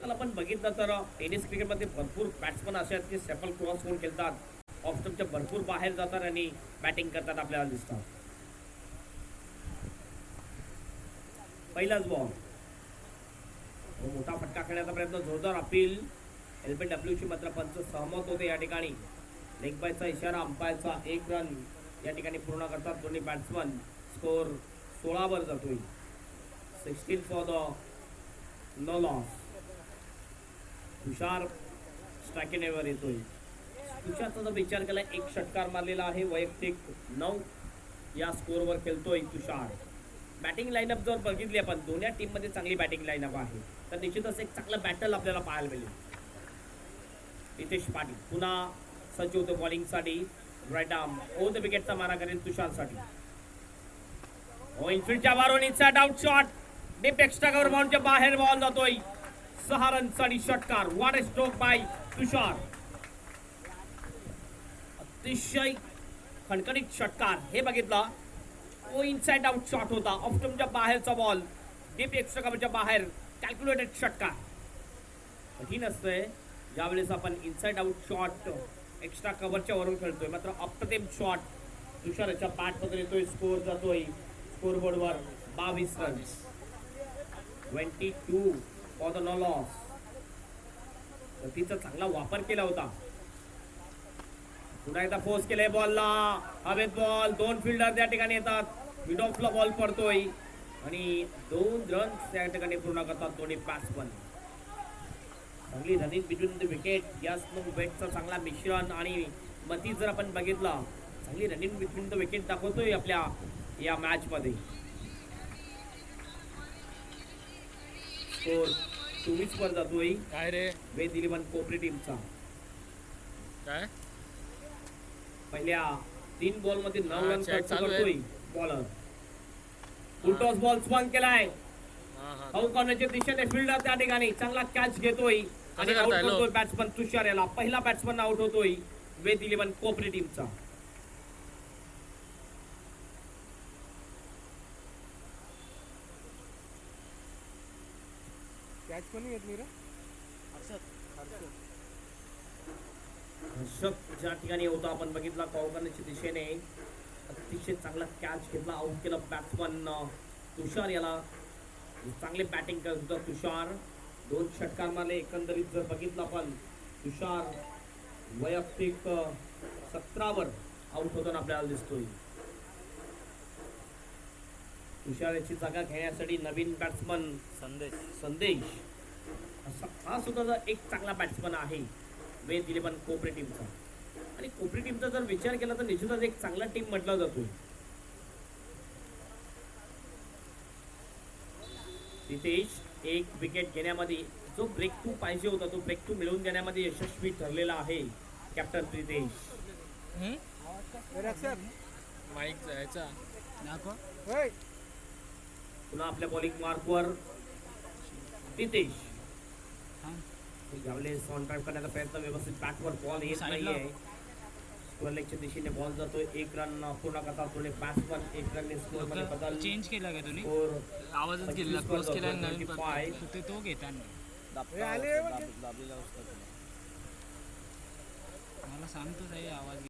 आजकाल आपण बघितलं तर टेनिस क्रिकेटमध्ये भरपूर बॅट्समन असे आहेत की सेपल क्रॉस होऊन खेळतात, ऑफ स्टंपच्या भरपूर बाहेर जातात आणि बॅटिंग करतात आपल्याला दिसतात. पहिलाच बॉल, मोठा फटका खेळण्याचा प्रयत्न, जोरदार अपील. LBW ची मात्र पंच सहमत होते या ठिकाणी. लेग बायचा इशारा, अंपायरचा 1 रन या ठिकाणी पूर्ण करतात दोन्ही बॅट्समन. स्कोर 16 वर जातोय. 16 फॉर द नो लॉस. तुषार स्ट्रायकिंगवर येतोय. तुषारचा जर विचार केला, 1 षटकार मारलेला आहे, वैयक्तिक 9 या स्कोरवर खेळतोय तुषार. बॅटिंग लाईनअप जर बघितली आपण, दोन्ही टीम मध्ये चांगली बॅटिंग लाईनअप आहे, तर निश्चितच एक चांगलं बॅटल आपल्याला पाहायला मिळेल. नितेश पाटील पुन्हा सज्ज होतो बॉलिंगसाठी. राईट आर्म ओव्हर द विकेटचा मारा करेल तुषारसाठी. इनफिल्डच्या बाहेरून inside out shot, deep extra cover बाउंडच्या बाहेर बॉल जातोय. 6 रनसाठी षटकार. What a stroke by Tushar. अतिशय खणखणीत षटकार. हे बघितलं, इनसाइड आउट शॉट होता, ऑफ स्टंपच्या बाहेरचा बॉल, डीप एक्स्ट्रा कव्हरच्या बाहेर, कॅल्क्युलेटेड षटकार. कठीण असतंय ज्यावेळेस आपण इनसाइड आउट शॉट एक्स्ट्रा कव्हरच्या वरून खेळतोय, मात्र अप्रतिम शॉट तुषारच्या बॅट मध्ये येतोय. स्कोर जातोय स्कोरबोर्डवर 22 runs. 22 for the no loss. गतीचा चांगला वापर केला होता. पुन्हा एकदा फोर्स केलाय बॉलला, हवेत बॉल, 2 फिल्डर त्या ठिकाणी येतात, मिड ऑफला बॉल पडतोय आणि 2 रन्स त्या ठिकाणी पूर्ण करतात दोन्ही बॅट्समन. चांगली रनिंग बिटवीन द विकेट, या स्लो वेटचं चांगला मिश्रण आणि मती जर आपण बघितला, चांगली रनिंग बिटवीन द विकेट दाखवतोय आपल्या या मॅच मध्ये. स्कोर 24 वर जातोय. काय रे वेद 11 कोपरी टीमचा. काय पहिल्या 3 बॉल मध्ये 9 रन खर्च चालू आहे. करतोय बॉलर. उलटॉस बॉल स्पॉन केलाय, आउट करण्याच्या दिशेने फिल्डर त्या ठिकाणी चांगला कॅच घेतोय आणि आउट करतोय बॅट्समन तुषार याला. पहिला बॅट्समन आउट होतोय वेद 11 कोपरी टीमचा. कॅच कोणी घेतली रे? हर्षद ज्या ठिकाणी होता आपण बघितला, कॉल करण्याच्या दिशेने अतिशय चांगला कॅच घेतला, आउट केला बॅट्समन तुषार याला. चांगले बॅटिंग करत होता तुषार. 2 षटकार मारले. एकंदरीत जर बघितलं आपण, तुषार वैयक्तिक 17 वर आउट होताना आपल्याला दिसतोय. तुषार याची जागा घेण्यासाठी नवीन बॅट्समन संदेश हा सुद्धा एक चांगला बॅट्समन आहे वेद 11 कोपरी टीमचा. आणि कोपरी टीमचा जर विचार केला तर निश्चितच एक चांगला टीम म्हटला जातो. नितेश 1 विकेट घेण्यामध्ये जो ब्रेक थ्रू पाहिजे होता, तो ब्रेक थ्रू मिळवून देण्यामध्ये यशस्वी ठरलेला आहे कॅप्टन प्रितेश. माईक जायचा पुन्हा आपल्या बॉलिंग मार्कवर नितेश. यावेळेस ऑन ड्राईव्ह करण्याचा प्रयत्न, व्यवस्थित बॅटवर बॉल येत नाहीये. स्कोअर लेगच्या दिशेने बॉल जातोय. 1 रन पूर्ण करतात दोन्ही बॅट्समन. 1 रनने स्कोअर मध्ये बदल. चेंज केला का तुम्ही? स्कोर आवाजच गेला, क्लोज केला नवीन तो घेताना मला सांगतोच आहे आवाज.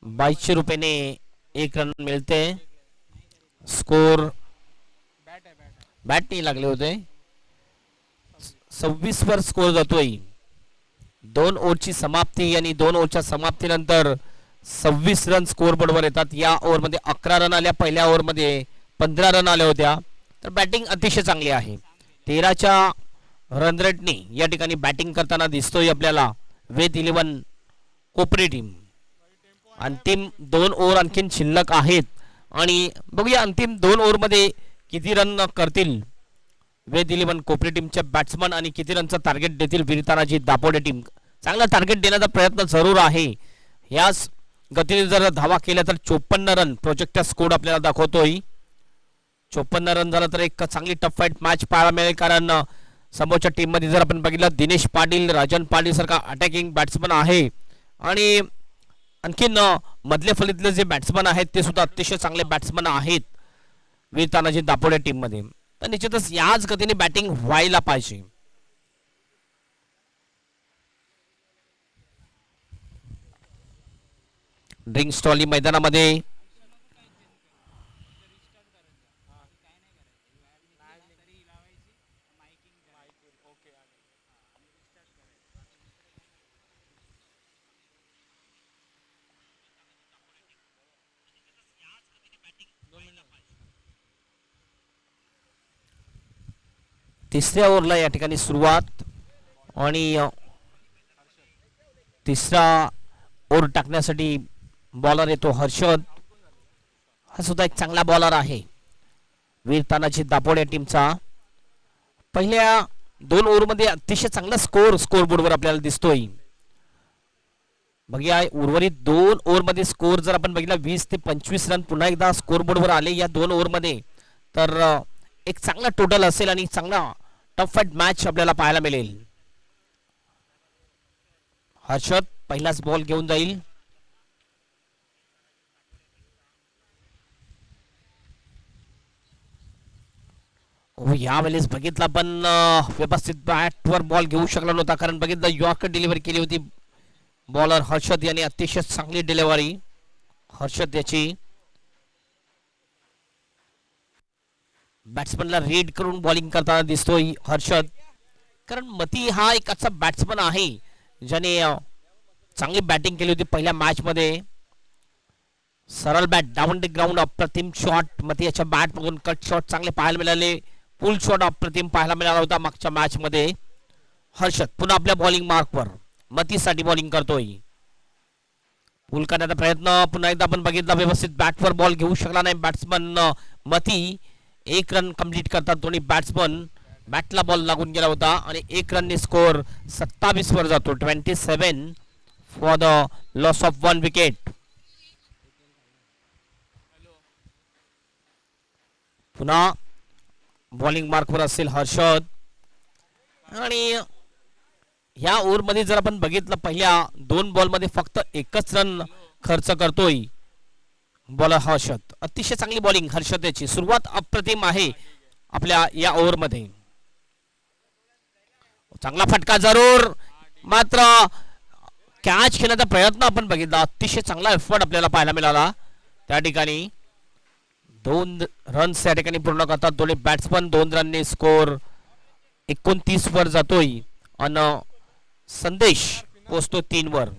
₹2200 1 रन मिळते. स्कोर बॅट नाही लागले होते. 26 वर स्कोर जातोय. 2 ओव्हरची समाप्ती आणि 2 ओव्हरच्या समाप्तीनंतर 26 रन स्कोर बोर्डवर येतात. या ओव्हरमध्ये 11 रन आल्या, पहिल्या ओव्हरमध्ये 15 रन आल्या होत्या. तर बॅटिंग अतिशय चांगली आहे. 13च्या रन रेटने या ठिकाणी बॅटिंग करताना दिसतोय आपल्याला वेद 11 कोपरी टीम. अंतिम 2 ओव्हर आणखीन शिल्लक आहेत आणि बघूया अंतिम 2 ओव्हरमध्ये किती रन करतील वेद 11 कोपरी टीमच्या बॅट्समन आणि किती रनचं टार्गेट देतील वीरतानाजी दापोडे टीम. चांगला टार्गेट देण्याचा प्रयत्न जरूर आहे. याच गतीने जर धावा केल्या तर 54 रन प्रोजेक्ट स्कोर आपल्याला दाखवतोय. 54 रन झाला तर एक चांगली टफ फाईट मॅच पाहायला मिळेल, कारण समोरच्या टीम मध्ये जर आपण बघितलं दिनेश पाटील, राजन पाटील सारखा अटॅकिंग बॅट्समन आहे आणि आणखीन मधले फलीतले जे बॅट्समन आहेत ते सुद्धा अतिशय चांगले बॅट्समन आहेत वीर तानाजी दापोडे टीम मध्ये. तर निश्चितच याच गतीने बॅटिंग व्हायला पाहिजे. ड्रिंक स्टॉली मैदानामध्ये तिसऱ्या ओव्हरला या ठिकाणी सुरुवात आणि तिसरा ओव्हर टाकण्यासाठी बॉलर येतो हर्षद. हा सुद्धा एक चांगला बॉलर आहे वीर तानाजी दापोडे टीमचा. पहिल्या 2 ओव्हरमध्ये अतिशय चांगला स्कोरबोर्डवर आपल्याला दिसतोय. बघूया उर्वरित 2 ओव्हरमध्ये स्कोर जर आपण बघितला 20 ते 25 रन पुन्हा एकदा स्कोरबोर्डवर आले या 2 ओव्हरमध्ये, तर एक चांगला टोटल असेल आणि चांगला टफ फाईट मॅच आपल्याला पाहायला मिळेल. हर्षद पहिलाच बॉल घेऊन जाईल. यावेळेस बघितला पण व्यवस्थित बॅटवर बॉल घेऊ शकला नव्हता, कारण बघितलं यॉर्कर डिलिव्हरी केली होती बॉलर हर्षद यांनी. अतिशय चांगली डिलिव्हरी हर्षद याची. बॅट्समनला रीड करून बॉलिंग करताना दिसतोय हर्षद, कारण मती हा एक असा बॅट्समन आहे ज्याने चांगली बॅटिंग केली होती पहिल्या मॅच मध्ये. सरळ बॅट डाऊन द ग्राउंड अप्रतिम शॉट मती याच्या बॅट मधून कट शॉट चांगले पाहायला मिळाले. पुल शॉट अप्रतिम पाहायला मिळाला होता मागच्या मॅच मध्ये. हर्षद पुन्हा आपल्या बॉलिंग मार्कवर मतीसाठी बॉलिंग करतोय. पुल करण्याचा प्रयत्न पुन्हा एकदा आपण बघितला, व्यवस्थित बॅटवर बॉल घेऊ शकला नाही बॅट्समन मती. 1 रन कंप्लीट करतात दोन्ही बॅट्समन. बॅटला बॉल लागून गेला होता आणि 1 रनने स्कोर 27 वर जातो. 27 for the loss of 1 wicket. पुन्हा बॉलिंग मार्कवर असेल हर्षद आणि ह्या ओव्हर मध्ये जर आपण बघितलं पहिल्या 2 बॉल मध्ये फक्त 1च रन खर्च करतोय बॉलर हर्षद. अतिशय चांगली बॉलिंग हर्षद याची. सुरुवात अप्रतिम आहे आपल्या या ओव्हर मध्ये. चांगला फटका जरूर, मात्र कॅच खेळण्याचा प्रयत्न आपण बघितला. अतिशय चांगला एफर्ट आपल्याला पाहायला मिळाला त्या ठिकाणी. 2 रन्स या ठिकाणी पूर्ण करतात दोन्ही बॅट्समन. 2 रनने स्कोर 29 वर जातोय आणि संदेश पोहोचतो 3 वर.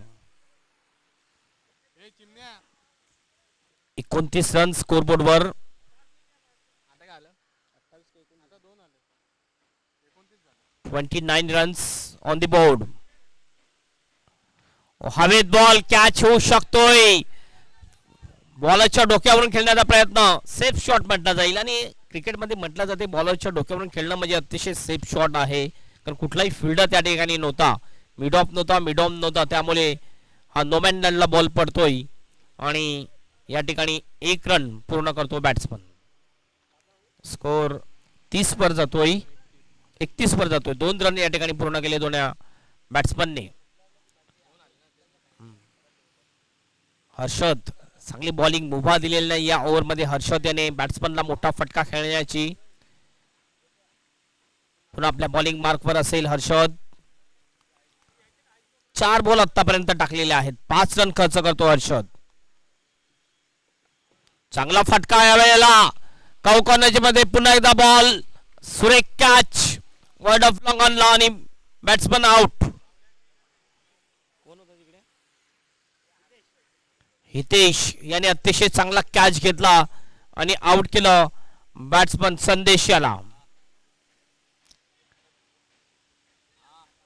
29 रन स्कोरबोर्ड वर. 29 रन्स ऑन द बोर्ड. हवेत बॉल कॅच होऊ शकतोय. बॉलरच्या डोक्यावरून खेळण्याचा प्रयत्न सेफ शॉट म्हटला जाईल आणि क्रिकेटमध्ये म्हटलं जाते बॉलरच्या डोक्यावरून खेळणं म्हणजे अतिशय सेफ शॉट आहे, कारण कुठलाही फिल्डर त्या ठिकाणी नव्हता. मिड ऑफ नव्हता, त्यामुळे हा नोमॅन लँडला बॉल पडतोय आणि या ठिकाणी 1 रन पूर्ण करतो बॅट्समन. स्कोर 30 वर जातोय, 31 वर जातोय. 2 रन या ठिकाणी पूर्ण केले दोन्ही बॅट्समनने. हर्षद चांगली बॉलिंग मुभा दिलेली नाही या ओव्हर मध्ये. हर्षद याने बॅट्समनला मोठा फटका खेळण्याची. पुन्हा आपल्या बॉलिंग मार्कवर असेल हर्षद. 4 बॉल आतापर्यंत टाकलेले आहेत. 5 रन खर्च करतो हर्षद. चांगला फटका या वेळेला कॉर्नर मध्ये. पुन्हा एकदा बॉल सुरेख कॅच वर्ड ऑफ लॉंग ऑनला आणि बॅट्समन आउट. हितेश याने अतिशय चांगला कॅच घेतला आणि आउट केलं बॅट्समन संदेश याला.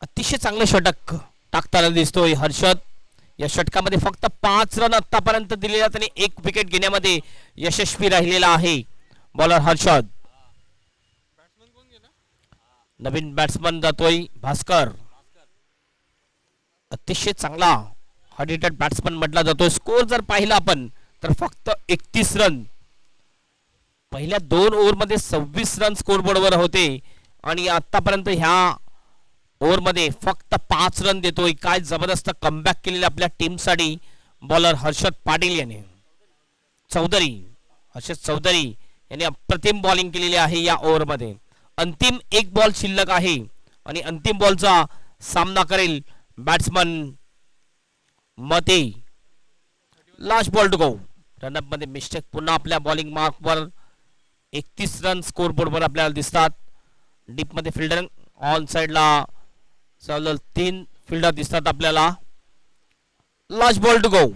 अतिशय चांगलं षटक टाकताना दिसतोय हर्षद. या षटकामध्ये फक्त 5 रन आतापर्यंत दिलेले आणि 1 विकेट घेण्यामध्ये यशस्वी राहिलेला आहे बॉलर हर्षद. नवीन बॅट्समन जातोय भास्कर. अतिशय चांगला हार्ड हिटर बॅट्समन म्हटला जातो. स्कोर जर पाहिला आपण तर फक्त 31 रन. पहिल्या 2 ओव्हरमध्ये 26 रन स्कोर बोर्डवर होते आणि आतापर्यंत ह्या ओव्हरमध्ये फक्त 5 रन देतोय. काय जबरदस्त कमबॅक केलेले आपल्या टीमसाठी बॉलर हर्षद पाटील याने. हर्षद चौधरी यांनी अप्रतिम बॉलिंग केलेली आहे या ओव्हरमध्ये. अंतिम एक बॉल शिल्लक आहे आणि अंतिम बॉलचा सामना करेल बॅट्समन मते. Last ball to go. Run up मध्ये मिस्टेक पुन्हा आपल्या बॉलिंग मार्कवर. 31 रन स्कोर बोर्डवर आपल्याला दिसतात. डीप मध्ये फिल्डर ऑन साइडला 3 फिल्डर दिसतात आपल्याला. Last ball to go.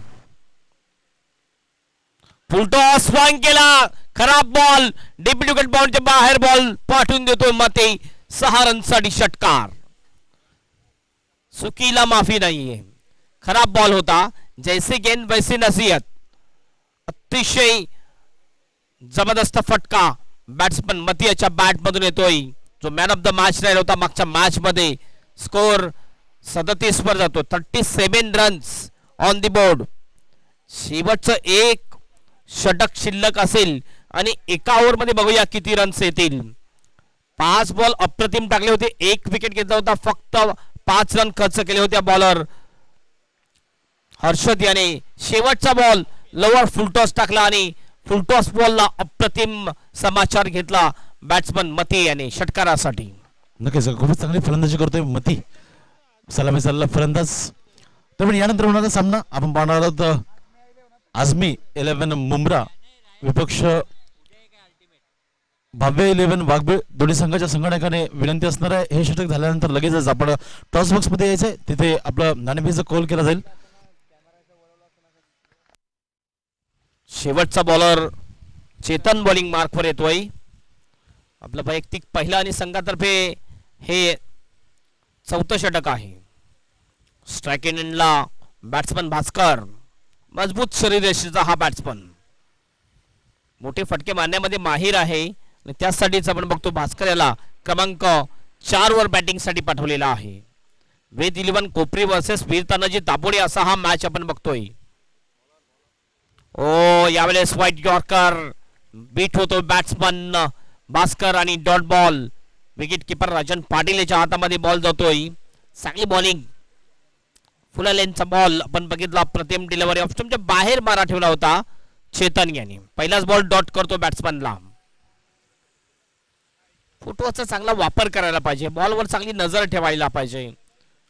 Full toss स्वांग केला. खराब बॉल. डीप विकेट बाउंडच्या बाहेर बॉल पाठवून देतो मते. 6 रनसाठी षटकार. सुकीला माफी नाहीये. खराब बॉल होता. जैसे गेंद वैसी नसीहत. अतिशय जबरदस्त फटका बॅट्समन मतियाच्या बॅट मधून येतोय. जो मॅन ऑफ द मॅच राहिला होता मागच्या मॅच मध्ये. स्कोर 37 वर जातो. 37 रन्स ऑन द बोर्ड. शेवटचं एक षटक शिल्लक असेल आणि एका ओव्हर मध्ये बघूया किती रन्स येतील. 5 बॉल अप्रतिम टाकले होते. 1 विकेट घेतला होता. फक्त 5 रन खर्च केले होते बॉलर हर्षद याने. शेवटचा बॉल लोअर फुलटॉस टाकला आणि फुलटॉस बॉलला अप्रतिम समाचार घेतला बॅट्समन मती याने षटकारासाठी. नक्कीच खूपच चांगली फलंदाजी करतोय मती. सलामी सल्ला फलंदाज. तर पण यानंतर होणारा सामना आपण पाहणार आहोत. आझमी 11 मुंब्रा विपक्ष भाव्य 11 वाघबीळ. दोन्ही संघाच्या संघटकाने विनंती असणार आहे हे षटक झाल्यानंतर लगेचच आपण टॉस बॉक्स मध्ये यायचंय. तिथे आपलं नाणेफेकीचा कॉल केला जाईल. शेवटचा बॉलर चेतन बॉलिंग मार्कवर येतोय. आपलं वैयक्तिक पहिला आणि संघातर्फे हे 4थं षटक आहे. स्ट्राइक एंडला बॅट्समन भास्कर. मजबूत शरीरयष्टीचा हा बॅट्समन. मोठे फटके मारण्यामध्ये माहीर आहे आणि त्यासाठीच आपण बघतो भास्कर याला क्रमांक 4 वर बॅटिंग साठी पाठवलेला आहे. वेद 11 कोपरी वर्सेस वीर तानाजी दापोडे असा हा मॅच आपण बघतोय. ओ यावेळेस व्हाईट यॉर्कर बीट होतो बॅट्समन भास्कर आणि dot ball. Wicket keeper Rajan Patil याच्या हातामध्ये बॉल जातोय. चांगली बॉलिंग. फुल लेनचा बॉल आपण बघितला. प्रतिम डिलिव्हरी ऑफ स्टंपच्या बाहेर मारा ठेवला होता चेतन यांनी. पहिलाच बॉल डॉट करतो बॅट्समनला. फुटवर्कचा चांगला वापर करायला पाहिजे. बॉलवर चांगली नजर ठेवायला पाहिजे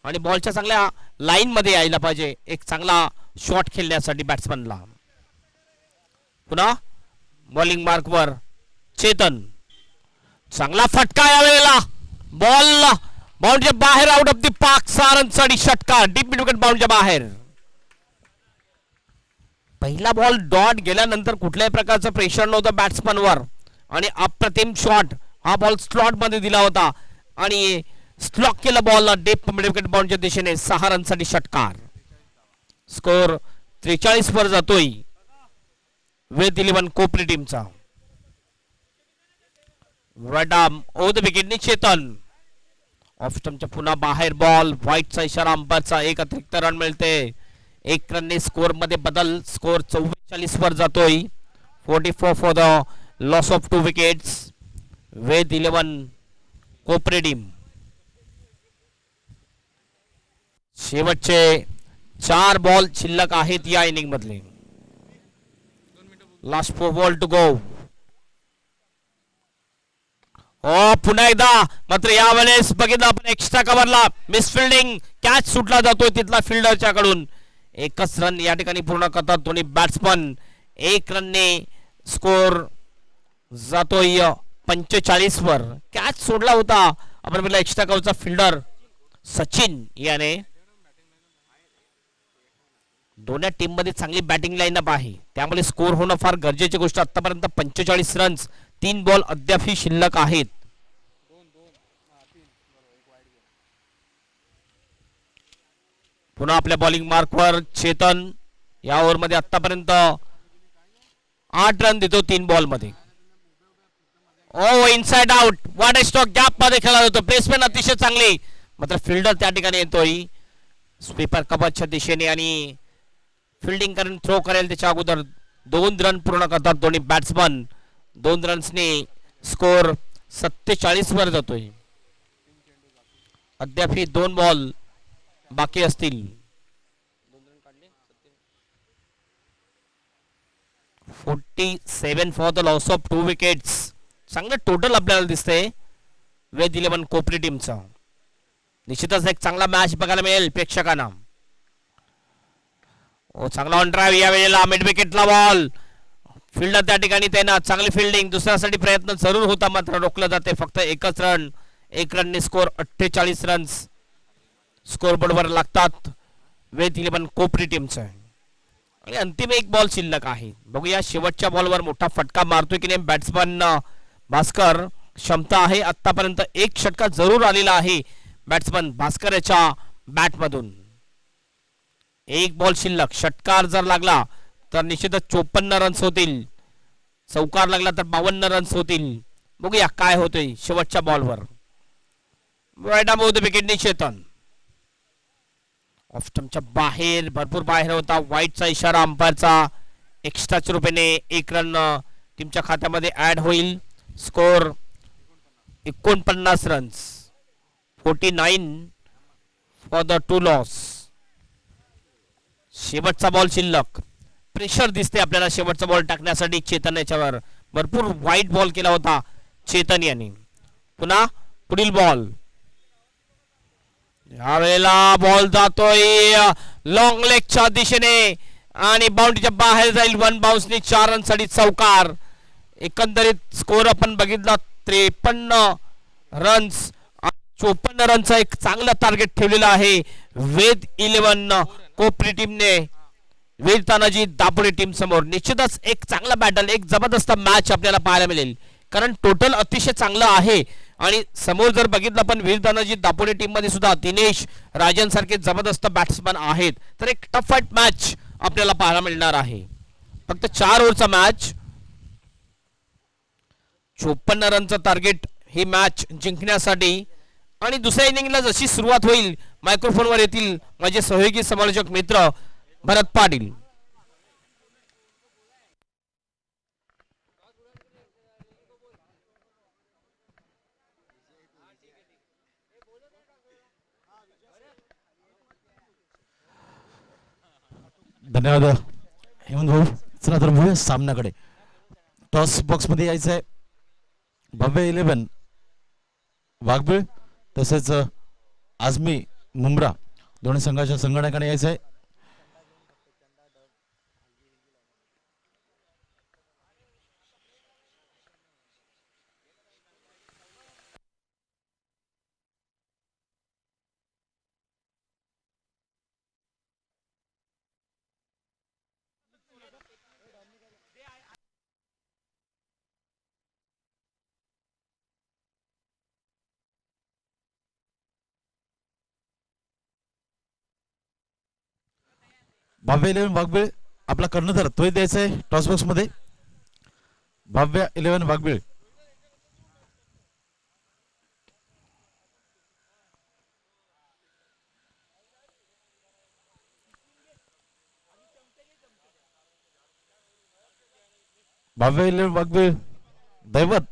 आणि बॉलच्या चांगल्या लाईन मध्ये यायला पाहिजे एक चांगला शॉट खेळण्यासाठी बॅट्समनला. पुन्हा बॉलिंग मार्कवर चेतन. चांगला फटका यावेळेला. बॉल बाउंड्रीच्या बाहेर आउट ऑफ द पार्क. 6 रनसाठी षटकार. डीप मिड विकेट बाउंड्रीच्या बाहेर. पहिला बॉल डॉट गेल्यानंतर कुठल्याही प्रकारचं प्रेशर नव्हतं बॅट्समनवर आणि अप्रतिम शॉट हा बॉल स्लॉट मध्ये दिला होता आणि स्लॉक केला बॉलला डीप मिड विकेट बाउंड्रीच्या दिशेने. 6 रनसाठी षटकार. स्कोर 43 वर जातोय वेद 11 कोपरी टीमचा. राईट आर्म ओव्हर द विकेटनी चेतन. ऑफ स्टंपच्या पुन्हा बाहेर बॉल. व्हाईटचा इशारा अंपायरचा. 1 अतिरिक्त रन मिळते. 1 रनने स्कोर मध्ये बदल. स्कोर 44 वर जातोय. 44 for the loss of 2 wickets. Ved 11 Kopri team. शेवटचे 4 बॉल शिल्लक आहेत या इनिंग मधले. Last 4 ball to go. पुन्हा एकदा मात्र यावेळेस बघितलं आपण एक्स्ट्रा कव्हरला मिसफिल्डिंग. कॅच सुटला जातोय तिथला फिल्डरच्या कडून. 1च रन या ठिकाणी पूर्ण करतात दोन्ही बॅट्समन. 1 रनने स्कोर जातोय 45 वर. कॅच सोडला होता आपण पहिला एक्स्ट्रा कव्हरचा फिल्डर सचिन याने. दोन्ही टीम मध्ये चांगली बॅटिंग लाईनअप आहे त्यामुळे स्कोर होणं फार गरजेची गोष्ट. आतापर्यंत 45 रन्स. 3 बॉल अद्यापही शिल्लक आहेत. पुन्हा आपल्या बॉलिंग मार्कवर चेतन. या ओव्हर मध्ये आतापर्यंत 8 रन देतो 3 बॉल मध्ये. ओ इनसाइड आउट. वाट स्टॉक गॅप मध्ये खेळला जातो. प्लेसमेंट अतिशय चांगली मात्र फिल्डर त्या ठिकाणी येतोय स्वीपर कव्हरच्या दिशेने आणि फिल्डिंग करून थ्रो करेल त्याच्या अगोदर 2 रन पूर्ण करतात दोन्ही बॅट्समन. 2 रन्सने स्कोर 47 वर जातोय. अद्याप 2 बॉल बाकी असतील. 47 for the loss of 2 wickets. चांगलं टोटल आपल्याला दिसतंय वेद 11 कोपरी टीमचा. निश्चितच एक चांगला मॅच बघायला मिळेल प्रेक्षकांना. चांगला ऑन ड्राईव्ह या वेळेला मिड विकेटला बॉल. फिल्डर त्या ठिकाणी त्यांना चांगली फिल्डिंग. दुसऱ्यासाठी प्रयत्न जरूर होता मात्र रोखलं जाते. फक्त एकच रन. 1 रनने स्कोर 48 रन्स स्कोर बोर्डवर लागतात वेद 11 कोपरी टीमचा. आणि अंतिम 1 बॉल शिल्लक आहे. बघूया शेवटच्या बॉलवर मोठा फटका मारतोय की नाही बॅट्समन भास्कर. क्षमता आहे. आतापर्यंत 1 षटका जरूर आलेला आहे बॅट्समन भास्कर याच्या बॅटमधून. 1 बॉल शिल्लक. षटकार जर लागला तर निश्चितच 54 रन्स होतील. चौकार लागला तर 52 रन्स होतील. बघूया काय होतंय शेवटच्या बॉलवर. राईट अबाउट द विकेट चेतन. ऑफ स्टंपच्या बाहेर भरपूर बाहेर होता. वाईटचा इशारा अंपायरचा. एक्स्ट्राच्या रुपयाने 1 रन टीमच्या खात्यामध्ये ऍड होईल. Score 49 runs. 49 for the 2 loss. शेवटचा बॉल शिल्लक. प्रेशर दिसते आपल्याला शेवटचा बॉल टाकण्यासाठी चेतन याच्यावर. भरपूर वाईट बॉल केला होता चेतन यांनी. पुन्हा पुढील बॉल. यावेळेला बॉल जातोय लॉंग लेगच्या दिशेने आणि बाउंड्रीच्या बाहेर जाईल. 1 बाउन्सने 4 रनसाठी चौकार. एकंदरीत स्कोर आपण बघितला 53 रन्स. 54 रनचा एक चांगला टार्गेट ठेवलेला आहे वेद 11 कोपरी टीमने वीर तानाजी दापोडे टीम समोर. निश्चितच एक चांगला बॅटल, एक जबरदस्त मॅच आपल्याला पाहायला मिळेल. कारण टोटल अतिशय चांगलं आहे. आणि समोर जर बघितलं पण वीर तानाजी दापोडे टीम मध्ये सुद्धा दिनेश राजन सारखे जबरदस्त बॅट्समन आहेत. तर एक टफ फाईट मॅच आपल्याला पाहायला मिळणार आहे. फक्त 4 ओव्हरचा मॅच. 54 रनचं टार्गेट ही मॅच जिंकण्यासाठी. आणि दुसऱ्या इनिंगला जशी सुरुवात होईल मायक्रोफोनवर येतील माझे सहयोगी समालोचक मित्र भरत पाटील. धन्यवाद हेमंत भाऊ. चला तर बघूया सामन्याकडे. टॉस बॉक्स मध्ये यायचं आहे भव्य 11 वाघबीळ तसेच आझमी मुंब्रा दोन्ही संघाच्या संघटनाकडे यायचं आहे. भव्य 11 वाघबीळ आपला कर्णधार तोही द्यायचा आहे टॉस बॉक्स मध्ये. भव्य 11 वाघबीळ. भव्य 11 वाघबीळ दैवत.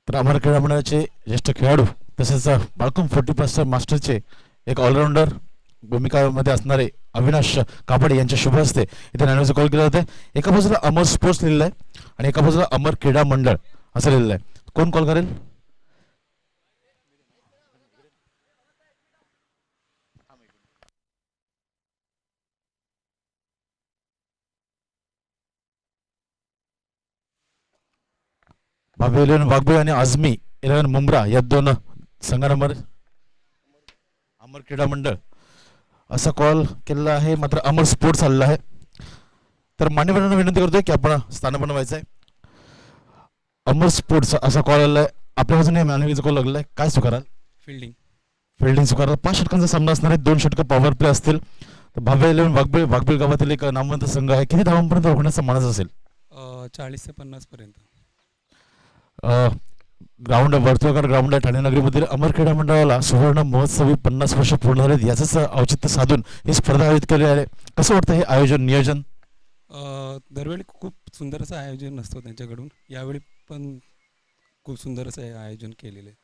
तर अमर क्रीडा मंडळाचे ज्येष्ठ खेळाडू तसेच बाळकुम 40+ मास्टरचे एक ऑलराऊंडर भूमिकामध्ये असणारे अविनाश कापडे यांच्या शुभ हस्ते इथे नाण्याचा कॉल केला जाते. एका बाजूला अमर स्पोर्ट्स लिहिलेलं आहे आणि एका बाजूला अमर क्रीडा मंडळ असं लिहिलेलं आहे. कोण कॉल करेल? भावे 11 वाघबे आणि आझमी 11 मुंब्रा या दोन संघांवर अमर क्रीडा मंडळ असा कॉल केलेला आहे, मात्र अमर स्पोर्ट्स आलेला आहे. तर मान्यवरांना विनंती करतोय की आपण स्थान बनवायचं आहे. अमर स्पोर्ट्स असा कॉल आलेला आहे, आपल्या बाजूने मानवीचा कॉल लागलेला आहे. काय स्वीकाराल? फिल्डिंग. फिल्डिंग स्वीकाराल. 5 षटकांचा सामना असणार आहे, 2 षटकं पॉवर प्ले असतील. तर भावे 11 वाघबीळ गावातील एक नामवंत संघ आहे. किती धावांपर्यंत रोखण्याचा मानस असेल? 40 ते 50 पर्यंत. ग्राउंड वर्तुळाकार ग्राउंड आहे ठाणे नगरीमधील. अमर क्रीडा मंडळाला सुवर्ण महोत्सवी 50 वर्ष पूर्ण झालेत, याचंच औचित्य साधून ही स्पर्धा आयोजित केली आहे. कसं वाटतं हे आयोजन नियोजन? दरवेळी खूप सुंदर असं आयोजन असतं त्यांच्याकडून, यावेळी पण खूप सुंदर असं हे आयोजन केलेलं आहे.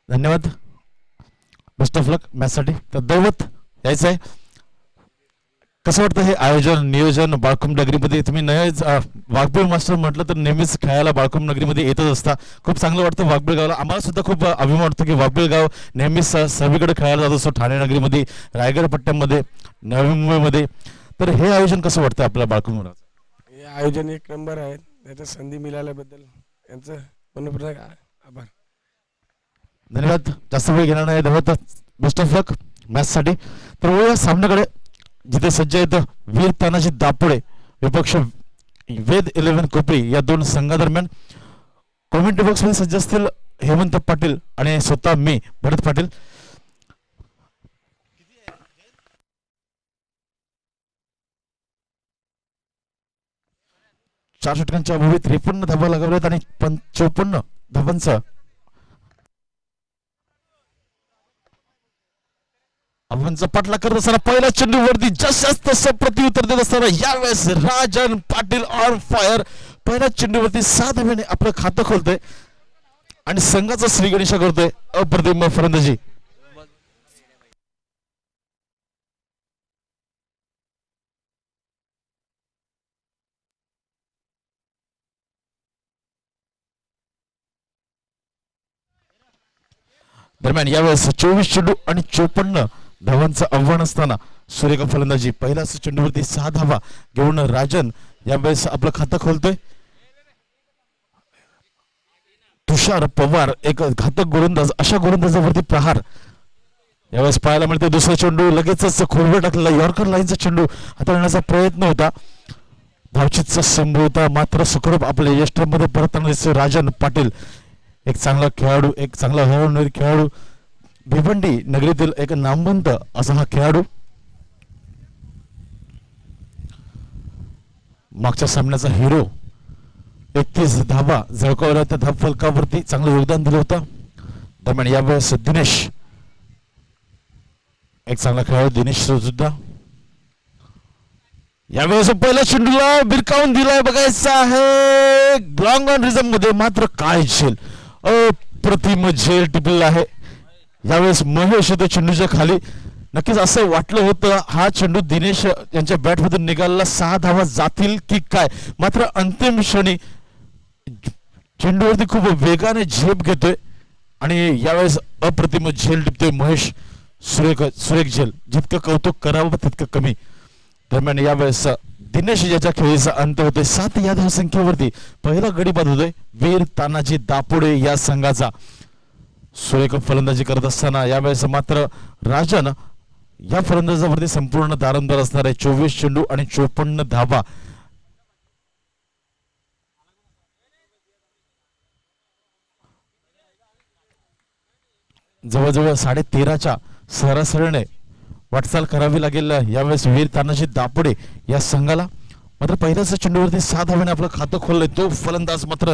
धन्यवाद, बेस्ट ऑफ लक मॅचसाठी. तर दैवत यायचं आहे. कसं वाटतं हे आयोजन नियोजन बाळकुंभ नगरीमध्ये? तुम्ही नयच वाघबीळ मास्टर म्हटलं तर नेहमीच खेळायला बाळकुंभ नगरीमध्ये येतच असता. खूप चांगलं वाटतं वाघबीळ गावाला. आम्हाला सुद्धा खूप अभिमान वाटतो की वाघबीळ गाव नेहमीच सर्वीकडे खेळायला जात असतो, ठाणे नगरीमध्ये, रायगड पट्ट्यामध्ये, नवी मुंबईमध्ये. तर हे आयोजन कसं वाटतं आपल्या बाळकुंभ? हे आयोजन एक नंबर आहे. त्याच्या संधी मिळाल्याबद्दल यांचं मनपूर्वक आभार. धन्यवाद, जास्त वेळ घेणार नाही. धन्यवाद, बेस्ट ऑफ लक मॅचसाठी. तर वळूया सामन्याकडे, जिथे सज्ज आहेत वीर तानाजी दापोडे विपक्ष वेद 11 कोपरी या दोन संघादरम्यान. कॉमेंट्री बॉक्स मध्ये सज्ज असतील हेमंत पाटील आणि स्वतः मी भरत पाटील. चार षटकांच्या अभावी 53 धाबा लगावल्यात आणि 54 धाबांचा आव्हानचा पाठलाग करत असताना पहिल्या चेंडूवरती जशाच तसं प्रत्युत्तर देत असताना यावेळेस राजन पाटील ऑन फायर. पहिल्या चेंडूवरती 6 धाब्याने आपलं खातं खोलतोय आणि संघाचा श्रीगणेशा करतोय. अप्रतिम फलंदाजी. दरम्यान यावेळेस 24 चेंडू आणि 54 धावांचं आव्हान असताना सुरेख फलंदाजी. पहिल्याच चेंडूवरती 6 धावा घेऊन राजन यावेळेस आपलं खातं खोलतोय. तुषार पवार एक घातक गोलंदाज, अशा गोलंदाजावरती प्रहार यावेळेस पाहायला मिळते. दुसरा चेंडू लगेचच खोलवर टाकलेला यॉर्कर लाईनचा चेंडू हाताळण्याचा प्रयत्न होता, धावचीतचा संभव होता, मात्र सुखरूप आपल्या यष्टीमध्ये परतताना दिसतोय राजन पाटील. एक चांगला खेळाडू, एक चांगला हरवणारी खेळाडू, भिवंडी नगरीतील एक नामवंत असा हा खेळाडू. मागच्या सामन्याचा हिरो 31 धावा झळकावल्या, त्या धाव फलकावरती चांगलं योगदान दिलं होतं. दरम्यान यावेळेस दिनेश एक चांगला खेळाडू, दिनेश सुद्धा यावेळेस पहिल्या चेंडूला बिरकावून दिलाय. बघायचं आहे लॉंग ऑन रिझम मध्ये, मात्र काय झेल, अप्रतिम झेल टिपलेला आहे. यावेळेस महेश येतो चेंडूच्या खाली. नक्कीच असं वाटलं होतं हा चेंडू दिनेश यांच्या बॅटमधून निघालेला 6 धावा जातील की काय, मात्र अंतिम क्षणी चेंडूवरती खूप वेगाने झेप घेतोय आणि यावेळेस अप्रतिम झेल टिपतोय महेश. सुरेख झेल, जितकं कौतुक करावं तितकं कमी. दरम्यान यावेळेस दिनेश याच्या खेळीचा अंत होतोय. 7 या धावसंख्येवरती पहिला गडी बाद होतोय वीर तानाजी दापोडे या संघाचा. सुरेख फलंदाजी करत असताना यावेळेस मात्र राजन या फलंदाजावरती संपूर्ण दारंदार असणार आहे. 24 चेंडू आणि 54 धावा. जवळजवळ 13.5च्या सरासरीने वाटचाल करावी लागेल यावेळेस वीर तानाजी दापोडे या संघाला. मात्र पहिल्याच चेंडूवरती 6 धाव्याने आपलं खातं खोललंय तो फलंदाज मात्र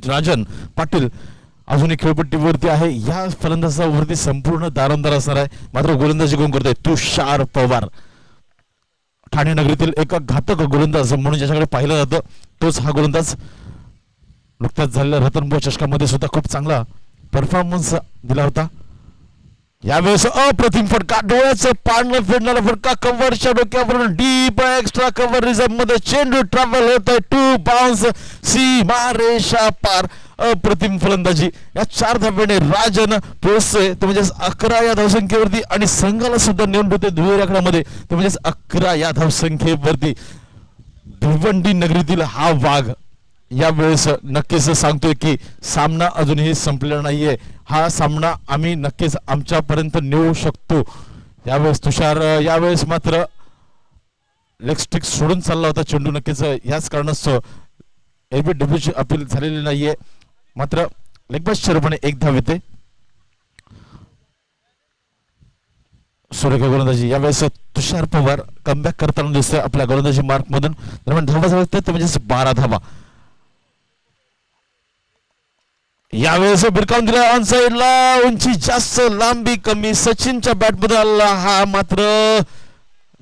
राजन पाटील अजूनही खेळपट्टीवरती आहे. या फलंदाजावरती संपूर्ण दारोमदार असणार आहे, मात्र गोलंदाजी कोण करतोय? तुषार पवार. ठाणे नगरीतील एक घातक गोलंदाज म्हणून ज्याच्याकडे पाहिलं जातं तोच हा गोलंदाज. नुकताच झालेल्या रतनबुवा चषकामध्ये सुद्धा खूप चांगला परफॉर्मन्स दिला होता. यावेळेस अप्रतिम फटका, डोळ्याचं पारणं फेडणारा फटका, कव्हरच्या डोक्यावरून डीप एक्स्ट्रा कव्हर रिझर्व मध्ये चेंडू ट्रॅव्हल होत आहे. 2 बाउन्स, सीमारेषा पार. अप्रतिम फलंदाजी. या 4 धाब्याने राजन पोहोचतोय तो म्हणजे 11 या धावसंख्येवरती आणि संघाला सुद्धा नेऊन ठेवते दुहेरी आकड्यामध्ये तो म्हणजे 11 या धावसंख्येवरती. भिवंडी नगरीतील हा वाघ यावेळेस नक्कीच सांगतोय की सामना अजूनही संपलेला नाहीये. हा सामना आम्ही नक्कीच आमच्यापर्यंत नेऊ शकतो. यावेळेस तुषार यावेळेस मात्र लेग स्टिक सोडून चालला होता चेंडू. नक्कीच याच कारणास्तव एलबीडब्ल्यूची अपील झालेली नाहीये. मात्र लेगबाजच्या रूपाने एक धाव येते. सुरेख गोलंदाजी यावेळेस तुषार पवार कमबॅक करताना दिसतोय आपल्या गोलंदाजी मार्क मधून. दरम्यान धावा जवळ ते म्हणजे 12 धावा. यावेळेस बिरकावून दिला ऑन साइडला. उंची जास्त लांबी कमी. सचिनच्या बॅट मध्ये आला हा मात्र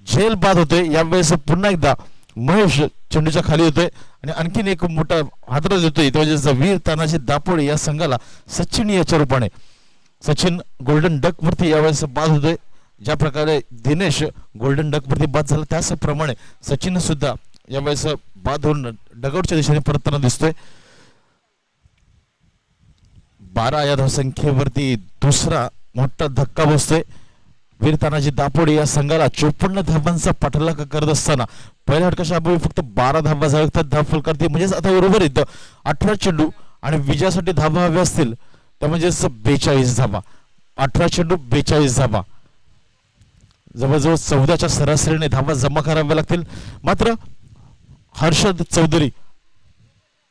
झेल बाद होतोय. यावेळेस पुन्हा एकदा महेश चेंडूच्या खाली होतोय आणि आणखीन एक मोठा हादरा देतोय. तो म्हणजे वीर तानाजी दापोडे या संघाला सचिन याच्या रूपाने. सचिन गोल्डन डक वरती यावेळेस बाद होतोय. ज्या प्रकारे दिनेश गोल्डन डक वरती बाद झाला त्याचप्रमाणे सचिन सुद्धा यावेळेस बाद होऊन डगआउटच्या दिशेने परतताना दिसतोय. 12 या धावसंख्येवरती दुसरा मोठा धक्का बसतोय. वीर तानाजी दापोडे या संघाला 54 धावांचा पाठलाग करत असताना पहिल्या षटकाच्या अभावी फक्त 12 धावा झळकतात धाव फलकावरती. म्हणजेच आता उर्वरित 18 चेंडू आणि विजयासाठी धावा हव्या असतील तर म्हणजेच 42 धावा. 18 चेंडू 42 धावा. जवळजवळ 14च्या सरासरीने धावा जमा कराव्या लागतील. मात्र हर्षद चौधरी